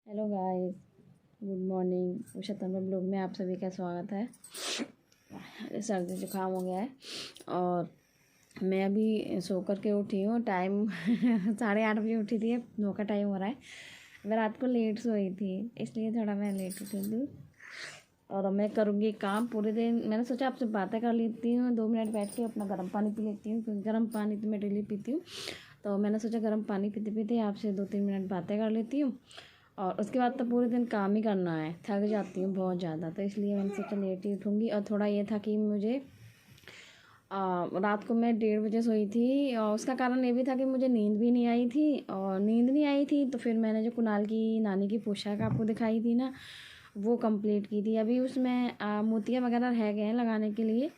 Hello guys, good morning. Usha Tanwar blog में आप सभी का स्वागत है। सर्दी जुकाम हो गया है और मैं अभी सो कर के उठी हूँ। टाइम 8:30 बजे उठी थी, 9 का टाइम हो रहा है। मैं रात को लेट सोई थी, इसलिए थोड़ा मैं लेट उठी थी। और मैं करूँगी काम पूरे दिन। मैंने सोचा आपसे बातें कर लेती हूँ, 2 मिनट बैठ के अपना गर्म पानी पी लेती हूँ, क्योंकि गर्म पानी तो मैं डेली पीती हूँ। तो मैंने सोचा गर्म पानी पीते पीते आपसे 2-3 मिनट बातें कर लेती हूँ, और उसके बाद तो पूरे दिन काम ही करना है। थक जाती हूँ बहुत ज़्यादा, तो इसलिए मैंने सोचा लेट ही उठूँगी। और थोड़ा ये था कि मुझे रात को मैं 1:30 बजे सोई थी, और उसका कारण ये भी था कि मुझे नींद भी नहीं आई थी। और नींद नहीं आई थी तो फिर मैंने जो कुणाल की नानी की पोशाक आपको दिखाई थी ना, वो कंप्लीट की थी। अभी उसमें मोतियाँ वगैरह रह गए हैं लगाने के लिए।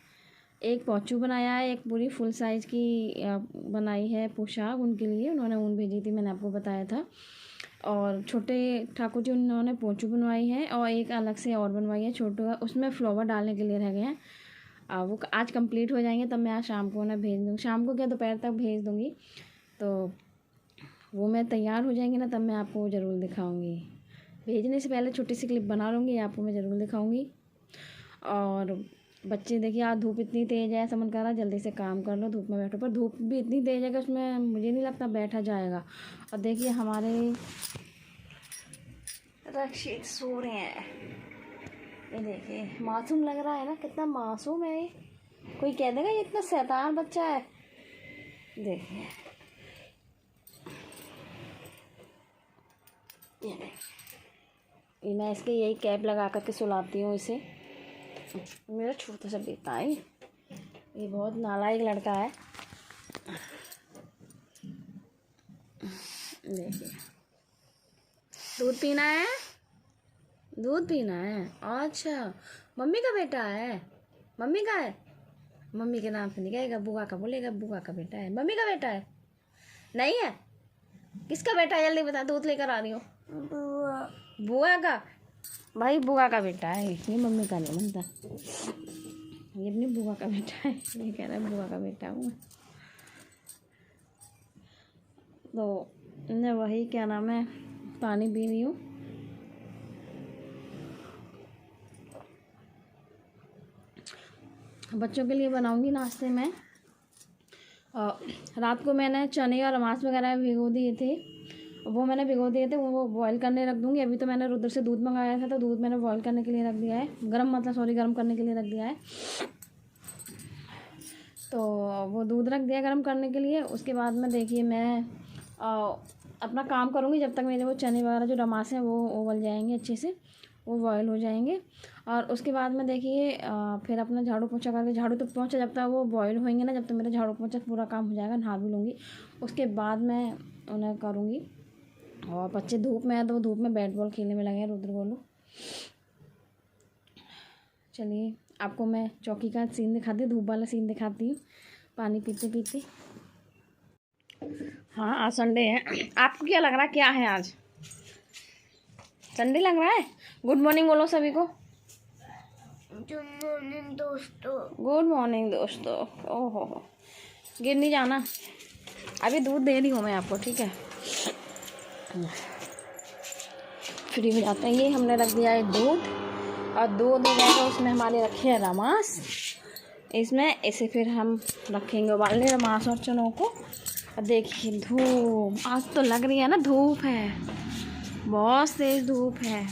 एक पोंचू बनाया है, एक पूरी फुल साइज़ की बनाई है पोशाक उनके लिए। उन्होंने ऊन भेजी थी, मैंने आपको बताया था। और छोटे ठाकुर जी उन्होंने पोंचू बनवाई है, और एक अलग से और बनवाई है छोटू, उसमें फ्लावर डालने के लिए रह गए हैं। वो आज कंप्लीट हो जाएंगे, तब मैं आज शाम को उन्हें भेज दूँगी। शाम को क्या, दोपहर तक भेज दूँगी। तो वो मैं तैयार हो जाएंगी ना, तब मैं आपको ज़रूर दिखाऊँगी। भेजने से पहले छोटी सी क्लिप बना लूँगी, आपको मैं ज़रूर दिखाऊँगी। और बच्चे देखिए, आज धूप इतनी तेज़ है, ऐसा मन कर रहा है जल्दी से काम कर लो, धूप में बैठो। पर धूप भी इतनी तेज़ है कि उसमें मुझे नहीं लगता बैठा जाएगा। और देखिए हमारे रक्षित सो रहे हैं। ये देखिए, मासूम लग रहा है ना, कितना मासूम है ये। कोई कह देगा ये इतना शैतान बच्चा है। देखिए ये देखिए, मैं इसके यही कैप लगा करके सुलाती हूँ इसे। मेरा छोटा सा बेटा है, ये बहुत नालायक लड़का है। देखिए, दूध पीना है, दूध पीना है। अच्छा, मम्मी का बेटा है, मम्मी का है। मम्मी के नाम से नहीं कहेगा, बुआ का बोलेगा, बुआ का बेटा है। मम्मी का बेटा है, नहीं है। किसका बेटा है, जल्दी बता, दूध लेकर आ रही हो। बुआ, बुआ का। भाई बुआ का बेटा है ये, मम्मी का नहीं बनता। ये अपनी बुआ का बेटा है, ये कह रहा है बुआ का बेटा हूँ। तो मैं वही, क्या नाम है, पानी पी रही हूँ। बच्चों के लिए बनाऊंगी नाश्ते में। रात को मैंने चने और अमास वगैरह भिगो दिए थे, वो मैंने भिगो दिए थे, वो बॉईल करने रख दूँगी। अभी तो मैंने रुद्र से दूध मंगाया था, तो दूध मैंने बॉईल करने के लिए रख दिया है, गर्म करने के लिए रख दिया है। तो वो दूध रख दिया गर्म करने के लिए। उसके बाद में देखिए मैं अपना काम करूँगी, जब तक मेरे वो चने वगैरह जो रमास हैं वो उबल जाएंगे अच्छे से, वो बॉयल हो जाएंगे। और उसके बाद में देखिए फिर अपना झाड़ू पोछा करके, झाड़ू तो पोछा जब तक वो बॉयल होएंगे ना, जब तक मेरा झाड़ू पोछा पूरा काम हो जाएगा, नहा भी लूँगी। उसके बाद मैं उन्हें करूँगी। और बच्चे धूप में है, तो धूप में बैट बॉल खेलने में लगे हैं, रुद्र बोलो। चलिए आपको मैं चौकी का सीन दिखाती हूँ, धूप वाला सीन दिखाती हूँ, पानी पीते पीते। हाँ, आज संडे है। आपको क्या लग रहा है, क्या है आज संडे लग रहा है? गुड मॉर्निंग बोलो सभी को। गुड मॉर्निंग दोस्तों। गुड मॉर्निंग दोस्तों। ओहो, गिर नहीं जाना। अभी दूध दे रही हूँ मैं आपको, ठीक है। फ्री हो जाते हैं। ये हमने रख दिया है दूध, और दूध हो जाएगा, उसमें हमारे रखे हैं रमास। इसमें इसे फिर हम रखेंगे उबालने, रमास और चनों को। और देखिए धूप आज तो लग रही है ना, धूप है, बहुत तेज धूप है।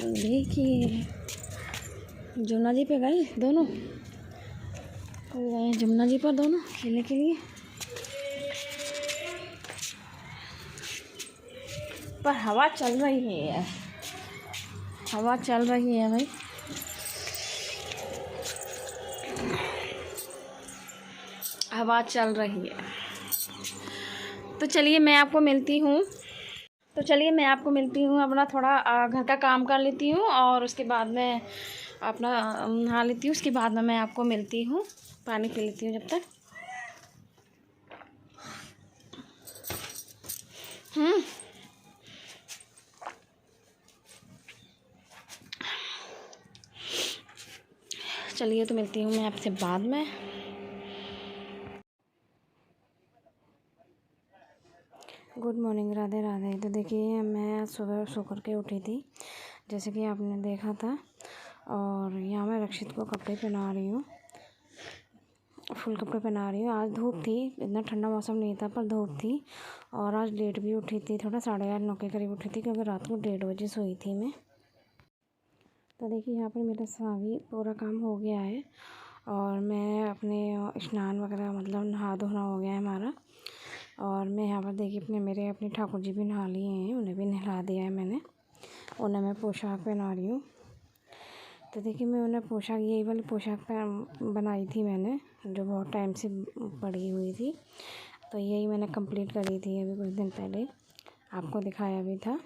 देखिए जमुना जी पे गए दोनों, गए जमुना जी पर दोनों खेलने के लिए। पर हवा चल रही है, हवा चल रही है भाई। हवा चल रही है। तो चलिए मैं आपको मिलती हूँ, अपना थोड़ा घर का काम कर लेती हूँ, और उसके बाद में अपना नहा लेती हूँ। उसके बाद में मैं आपको मिलती हूँ, पानी पी लेती हूँ जब तक। चलिए तो मिलती हूँ मैं आपसे बाद में। Good morning, Radhe Radhe. तो देखिए मैं सुबह सो कर के उठी थी, जैसे कि आपने देखा था। और यहाँ मैं रक्षित को कपड़े पहना रही हूँ, फुल कपड़े पहना रही हूँ। आज धूप थी, इतना ठंडा मौसम नहीं था पर धूप थी। और आज लेट भी उठी थी, थोड़ा 8:30-9 के करीब उठी थी, क्योंकि रात को 1:30 बजे सोई थी मैं। तो देखिए यहाँ पर मेरा सभी पूरा काम हो गया है और मैं अपने स्नान वगैरह मतलब नहा धोना हो गया है हमारा। और मैं यहाँ पर देखिए अपने ठाकुर जी भी नहा लिए हैं, उन्हें भी नहला दिया है मैंने। उन्हें मैं पोशाक पहना रही हूँ। तो देखिए मैं उन्हें पोशाक, यही वाली पोशाक बनाई थी मैंने, जो बहुत टाइम से पड़ी हुई थी। तो यही मैंने कंप्लीट करी थी अभी कुछ दिन पहले, आपको दिखाया भी था।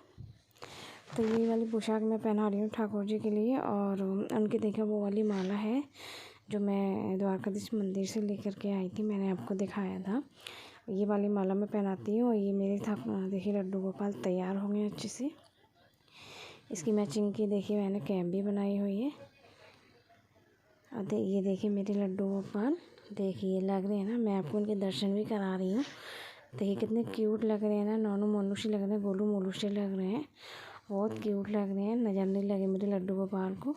तो यही वाली पोशाक मैं पहना रही हूँ ठाकुर जी के लिए। और उनकी देखिए वो वाली माला है जो मैं द्वारकाधीश मंदिर से लेकर के आई थी, मैंने आपको दिखाया था। ये वाली माला मैं पहनाती हूँ। और ये मेरे देखिए लड्डू गोपाल तैयार हो गए अच्छे से। इसकी मैचिंग की देखिए मैंने कैप भी बनाई हुई है। और ये देखिए मेरे लड्डू गोपाल, देखिए लग रहे हैं ना, मैं आपको उनके दर्शन भी करा रही हूँ। देखिए कितने क्यूट लग रहे हैं ना, नोनू मोनू से लग रहे हैं, गोलू मोलू से लग रहे हैं, बहुत क्यूट लग रहे हैं। नज़र नहीं लगे मेरे लड्डू गोपाल को।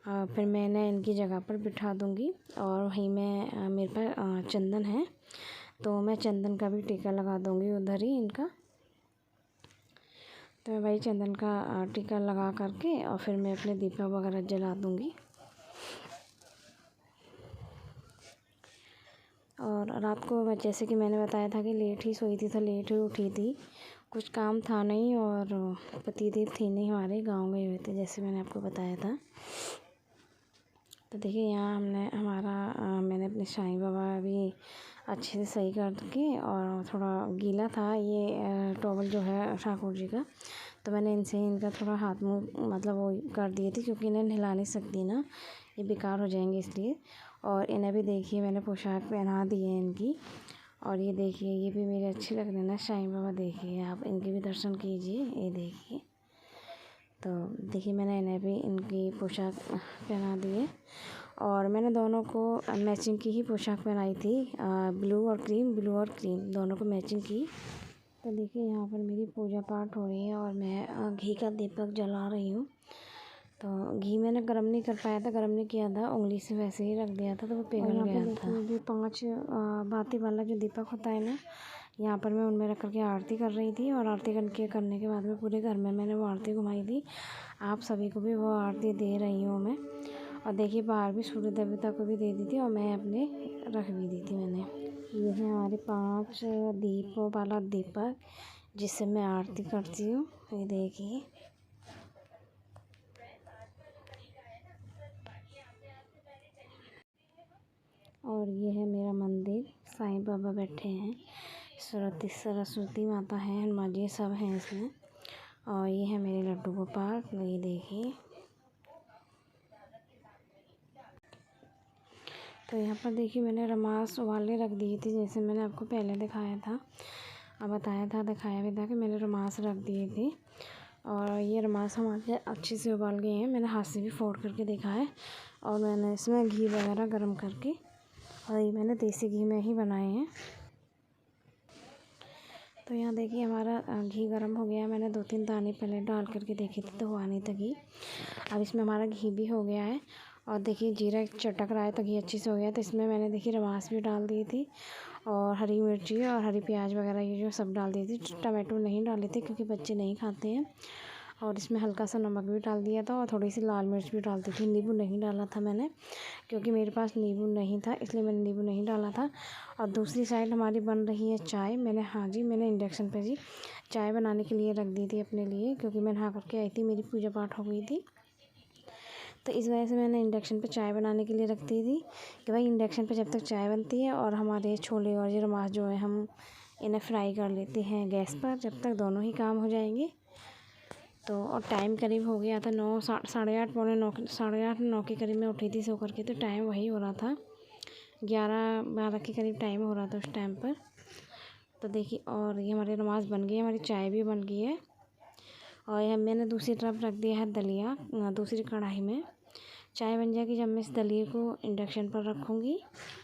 फिर मैंने इनकी जगह पर बिठा दूँगी। और वहीं में मेरे पास चंदन है, तो मैं चंदन का भी टीका लगा दूँगी उधर ही इनका। तो मैं भाई चंदन का टीका लगा करके और फिर मैं अपने दीपक वगैरह जला दूँगी। और रात को मैं, जैसे कि मैंने बताया था कि लेट ही सोई थी, तो लेट ही उठी थी, कुछ काम था नहीं। और पतिदेव थे नहीं, हमारे गांव गए हुए थे, जैसे मैंने आपको बताया था। तो देखिए यहाँ मैंने अपने साईं बाबा भी अच्छे से सही कर के, और थोड़ा गीला था ये टॉवल जो है ठाकुर जी का, तो मैंने इनका थोड़ा हाथ मुँह मतलब वो कर दिए थे, क्योंकि इन्हें नहला नहीं सकती ना, ये बेकार हो जाएंगे इसलिए। और इन्हें भी देखिए मैंने पोशाक पहना दी है इनकी। और ये देखिए ये भी मेरे अच्छे लग रहे हैं ना साईं बाबा, देखिए आप इनके भी दर्शन कीजिए, ये देखिए। तो देखिए मैंने इन्हें भी इनकी पोशाक पहना दी है। और मैंने दोनों को मैचिंग की ही पोशाक पहनाई थी, ब्लू और क्रीम दोनों को मैचिंग की। तो देखिए यहाँ पर मेरी पूजा पाठ हो रही है और मैं घी का दीपक जला रही हूँ। तो घी मैंने गर्म नहीं कर पाया था, गर्म नहीं किया था, उंगली से वैसे ही रख दिया था, तो वो पिघल गया था। जो 5 बाती वाला जो दीपक होता है ना, यहाँ पर मैं उनमें रख करके आरती कर रही थी। और आरती करने के बाद में पूरे घर में मैंने वो आरती घुमाई थी। आप सभी को भी वो आरती दे रही हूँ मैं। और देखिए बाहर भी सूर्य देवता को भी दे दी थी, और मैं अपने रख भी दी थी मैंने। ये है हमारे 5 दीपों वाला दीपक, जिससे मैं आरती करती हूँ, ये देखिए। और ये है मेरा मंदिर, साईं बाबा बैठे हैं, सरस्वती माता है, हनुमान जी सब हैं इसमें। और ये है मेरे लड्डू गोपाल, ये देखिए। तो यहाँ पर देखिए मैंने रमास उबालने रख दी थी, जैसे मैंने आपको पहले दिखाया था, दिखाया भी था कि मैंने रमास रख दिए थे। और ये रमास हमारे अच्छे से उबाल गए हैं, मैंने हाथ से भी फोड़ करके देखा है। और मैंने इसमें घी वगैरह गर्म करके, और ये मैंने देसी घी में ही बनाए हैं। तो यहाँ देखिए हमारा घी गर्म हो गया, मैंने 2-3 दाने पहले डाल करके देखी थी, तो हुआ नहीं था घी। अब इसमें हमारा घी भी हो गया है। और देखिए जीरा चटक रहा है, तो घी अच्छे से हो गया। तो इसमें मैंने देखिए रमास भी डाल दी थी, और हरी मिर्ची और हरी प्याज वगैरह ये जो सब डाल दी थी। टमाटो नहीं डाले थे क्योंकि बच्चे नहीं खाते हैं। और इसमें हल्का सा नमक भी डाल दिया था, और थोड़ी सी लाल मिर्च भी डाल दी थी। नींबू नहीं डाला था मैंने, क्योंकि मेरे पास नींबू नहीं था, इसलिए मैंने नींबू नहीं डाला था। और दूसरी साइड हमारी बन रही है चाय। मैंने इंडक्शन पे जी चाय बनाने के लिए रख दी थी अपने लिए, क्योंकि मैं नहा करके आई थी, मेरी पूजा पाठ हो गई थी। तो इस वजह से मैंने इंडक्शन पे चाय बनाने के लिए रख दी थी, कि भाई इंडक्शन पे जब तक चाय बनती है और हमारे छोले और ये रमास जो है हम इन्हें फ्राई कर लेते हैं गैस पर, जब तक दोनों ही काम हो जाएंगे। तो और टाइम करीब हो गया था 9, 8:30, पौने 9, 8:30-9 के करीब मैं उठी थी सो करके। तो टाइम वही हो रहा था, 11-12 के करीब टाइम हो रहा था उस टाइम पर। तो देखिए और ये हमारे नमाज़ बन गई है, हमारी चाय भी बन गई है। और यह मैंने दूसरी तरफ रख दिया है दलिया, दूसरी कढ़ाई में। चाय बन जाएगी जब मैं इस दलिए को इंडक्शन पर रखूँगी,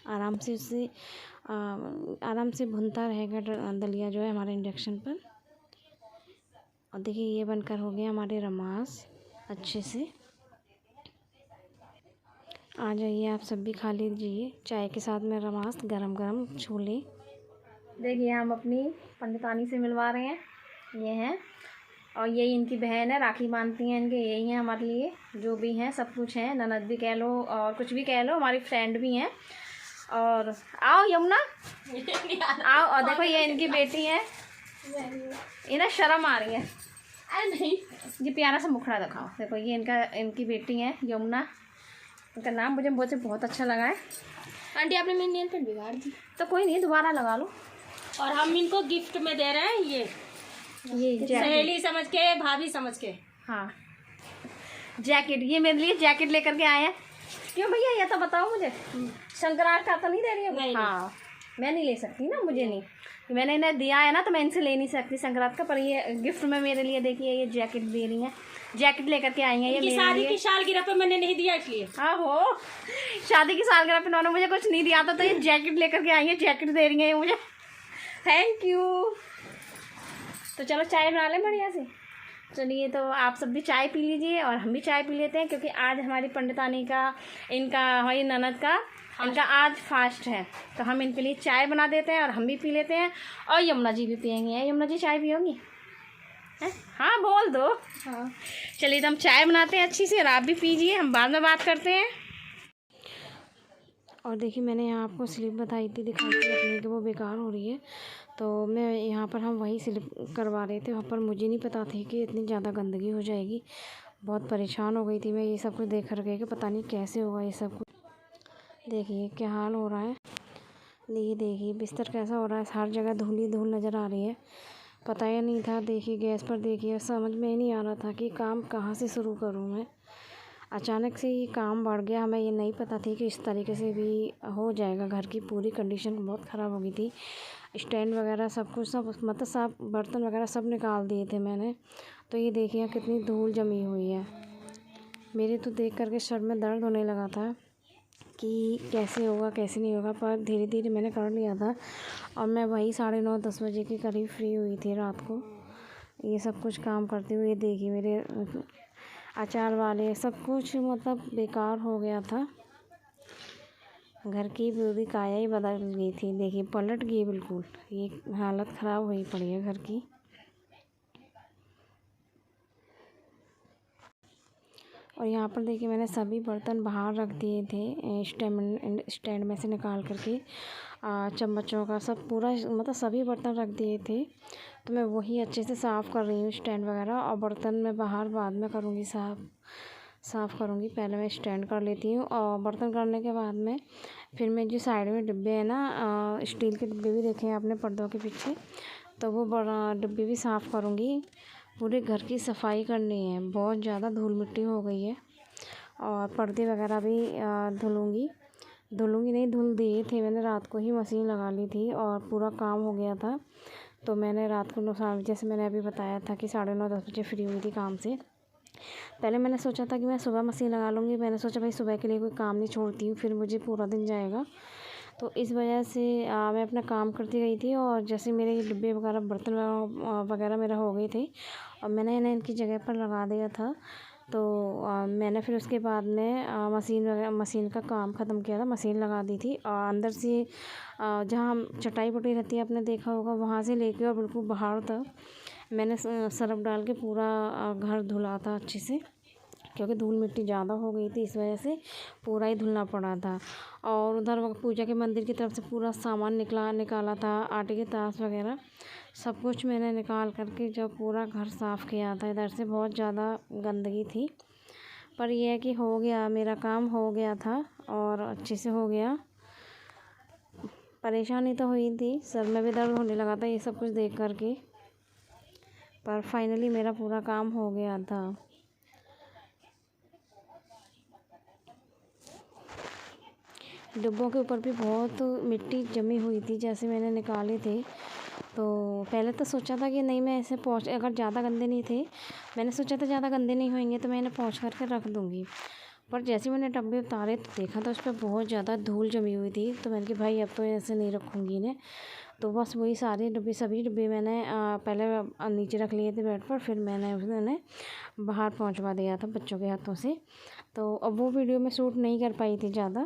आराम से उससे आराम से भुनता रहेगा दलिया जो है हमारे इंडक्शन पर। और देखिए ये बनकर हो गया हमारे रमास अच्छे से। आ जाइए आप सब भी खा लीजिए चाय के साथ में रमास गरम गरम छोले। देखिए हम अपनी पंडितानी से मिलवा रहे हैं, ये हैं, और ये इनकी बहन है, राखी बांधती हैं इनके, यही हैं हमारे लिए, जो भी हैं सब कुछ हैं, ननद भी कह लो और कुछ भी कह लो, हमारी फ्रेंड भी हैं। और आओ यमुना आओ, और देखो ये इनकी बेटी है, इन्हें शर्म आ रही है, अरे नहीं ये प्यारा सा मुखड़ा दिखाओ। देखो ये इनकी बेटी है यमुना, इनका नाम मुझे बहुत अच्छा लगा है। आंटी आपने मेरी नेल पेंट बिगाड़ दी, तो कोई नहीं दोबारा लगा लो। और हम इनको गिफ्ट में दे रहे हैं ये सहेली समझ के, भाभी समझ के। हाँ जैकेट, ये मेरे लिए जैकेट लेकर के आए हैं। क्यों भैया ये तो बताओ मुझे, संक्रांत का तो नहीं दे रही है? नहीं, हाँ मैं नहीं ले सकती ना, मुझे नहीं, मैंने इन्हें दिया है ना, तो मैं इनसे ले नहीं सकती संक्रांत का, पर ये गिफ्ट में मेरे लिए देखिए ये जैकेट दे रही हैं, जैकेट लेकर के आई हैं ये शादी की सालगिरह पे मैंने नहीं दिया इसलिए। हाँ हो शादी की सालगिरह पे उन्होंने मुझे कुछ नहीं दिया था, तो ये जैकेट लेकर के आई हैं, जैकेट दे रही हैं मुझे, थैंक यू। तो चलो चाय बना लें बढ़िया से। चलिए तो आप सब भी चाय पी लीजिए और हम भी चाय पी लेते हैं, क्योंकि आज हमारी पंडितानी का, इनका हमारी ननद का, इनका आज फास्ट है, तो हम इनके लिए चाय बना देते हैं और हम भी पी लेते हैं, और यमुना जी भी पियेंगे। यमुना जी चाय पियोगी? हाँ बोल दो। हाँ चलिए तो हम चाय बनाते हैं अच्छी सी, और आप भी पीजिए, हम बाद में बात करते हैं। और देखिए मैंने यहाँ आपको स्लिप बताई थी, दिखाई थी अपनी कि वो बेकार हो रही है, तो मैं यहाँ पर हम वही स्लिप करवा रहे थे। वहाँ पर मुझे नहीं पता थी कि इतनी ज़्यादा गंदगी हो जाएगी, बहुत परेशान हो गई थी मैं ये सब कुछ देख कर के कि पता नहीं कैसे होगा ये सब कुछ। देखिए क्या हाल हो रहा है, देखिए बिस्तर कैसा हो रहा है, हर जगह धूल ही धूल नज़र आ रही है। पता ही नहीं था, देखिए गैस पर देखिए समझ में ही नहीं आ रहा था कि काम कहाँ से शुरू करूँ मैं। अचानक से ये काम बढ़ गया, हमें ये नहीं पता थी कि इस तरीके से भी हो जाएगा। घर की पूरी कंडीशन बहुत ख़राब हो गई थी, स्टैंड वगैरह सब कुछ, सब मतलब सब बर्तन वगैरह सब निकाल दिए थे मैंने। तो ये देखिए कितनी धूल जमी हुई है, मेरे तो देख करके सर में दर्द होने लगा था कि कैसे होगा कैसे नहीं होगा, पर धीरे धीरे मैंने कर लिया था। और मैं वही 9:30-10 बजे के करीब फ्री हुई थी रात को, ये सब कुछ काम करते हुए। देखिए मेरे अचार वाले सब कुछ मतलब बेकार हो गया था, घर की पूरी काया ही बदल गई थी। देखिए पलट गई बिल्कुल, ये हालत ख़राब हुई पड़ी है घर की। और यहाँ पर देखिए मैंने सभी बर्तन बाहर रख दिए थे, स्टैंड में से निकाल करके, चम्मचों का सब पूरा मतलब सभी बर्तन रख दिए थे। तो मैं वही अच्छे से साफ़ कर रही हूँ स्टैंड वगैरह, और बर्तन मैं बाहर बाद में करूँगी, साफ़ करूँगी। पहले मैं स्टैंड कर लेती हूँ, और बर्तन करने के बाद में फिर मैं जो साइड में डिब्बे हैं ना, स्टील के डिब्बे भी देखे हैं आपने पर्दों के पीछे, तो वो बड़ा डिब्बे भी साफ़ करूँगी। पूरे घर की सफाई करनी है, बहुत ज़्यादा धूल मिट्टी हो गई है। और पर्दे वगैरह भी धुलूँगी नहीं, धुल दिए थे मैंने, रात को ही मशीन लगा ली थी और पूरा काम हो गया था। तो मैंने रात को 9, जैसे मैंने अभी बताया था कि 9:30-10 बजे फ्री हुई थी काम से। पहले मैंने सोचा था कि मैं सुबह मशीन लगा लूँगी, मैंने सोचा भाई सुबह के लिए कोई काम नहीं छोड़ती हूँ, फिर मुझे पूरा दिन जाएगा। तो इस वजह से मैं अपना काम करती गई थी, और जैसे मेरे ये डिब्बे वगैरह बर्तन वगैरह मेरा हो गए थे, और मैंने इन्हें इनकी जगह पर लगा दिया था। तो मैंने फिर उसके बाद में मशीन का काम ख़त्म किया था, मशीन लगा दी थी। और अंदर से जहाँ चटाई पटी रहती है आपने देखा होगा, वहाँ से लेके और बिल्कुल बाहर तक मैंने सर्फ डाल के पूरा घर धुला था अच्छे से, क्योंकि धूल मिट्टी ज़्यादा हो गई थी, इस वजह से पूरा ही धुलना पड़ा था। और उधर पूजा के मंदिर की तरफ से पूरा सामान निकाला था, आटे के तास वगैरह सब कुछ मैंने निकाल करके जब पूरा घर साफ़ किया था। इधर से बहुत ज़्यादा गंदगी थी, पर यह है कि हो गया, मेरा काम हो गया था और अच्छे से हो गया। परेशानी तो हुई थी, सर में भी दर्द होने लगा था ये सब कुछ देख करके, पर फाइनली मेरा पूरा काम हो गया था। डिब्बों के ऊपर भी बहुत मिट्टी जमी हुई थी, जैसे मैंने निकाले थे। तो पहले तो सोचा था कि नहीं मैं ऐसे पोंछ, अगर ज़्यादा गंदे नहीं थे, मैंने सोचा था ज़्यादा गंदे नहीं होंगे तो मैं इन्हें पोंछ करके रख दूँगी। पर जैसे मैंने डब्बे उतारे तो देखा तो उस पर बहुत ज़्यादा धूल जमी हुई थी। तो मैंने कि भाई अब तो ऐसे नहीं रखूँगी इन्हें। तो बस वही सारे डब्बे सभी डब्बे मैंने पहले नीचे रख लिए थे बेड पर, फिर मैंने उन्हें बाहर पहुंचवा दिया था बच्चों के हाथों से। तो अब वो वीडियो में शूट नहीं कर पाई थी ज़्यादा।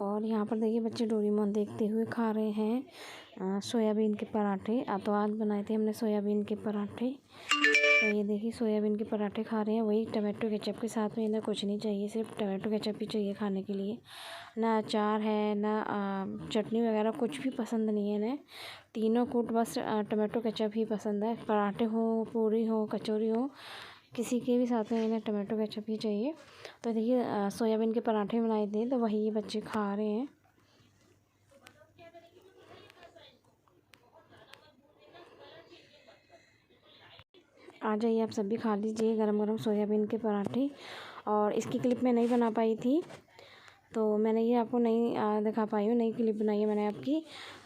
और यहाँ पर देखिए बच्चे डोरेमोन देखते हुए खा रहे हैं सोयाबीन के पराठे। तो आज बनाए थे हमने सोयाबीन के पराठे। तो ये देखिए सोयाबीन के पराठे खा रहे हैं, वही टमाटो केचप के साथ में। इन्हें कुछ नहीं चाहिए, सिर्फ टमाटो केचप ही चाहिए खाने के लिए। ना अचार है, ना चटनी वगैरह कुछ भी पसंद नहीं है इन्हें। तीनों को बस टमाटो केचप ही पसंद है। पराठे हो, पूरी हो, कचौरी हो, किसी के भी साथ में इन्हें टमाटो केचप ही चाहिए। तो देखिए सोयाबीन के पराठे बनाए थे, तो वही ये बच्चे खा रहे हैं। आ जाइए आप सब भी खा लीजिए गरम गरम सोयाबीन के पराठे। और इसकी क्लिप मैं नहीं बना पाई थी, तो मैंने ये आपको नहीं दिखा पाई हूँ, नई क्लिप बनाई है मैंने आपकी।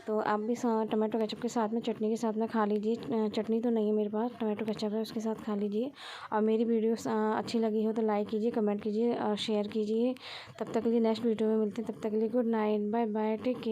तो आप भी टमाटो केचप के साथ में, चटनी के साथ में खा लीजिए। चटनी तो नहीं है मेरे पास, टमाटो केचप है, उसके साथ खा लीजिए। और मेरी वीडियोस अच्छी लगी हो तो लाइक कीजिए, कमेंट कीजिए और शेयर कीजिए। तब तक के लिए नेक्स्ट वीडियो में मिलते हैं। तब तक के लिए good night, bye bye, take care.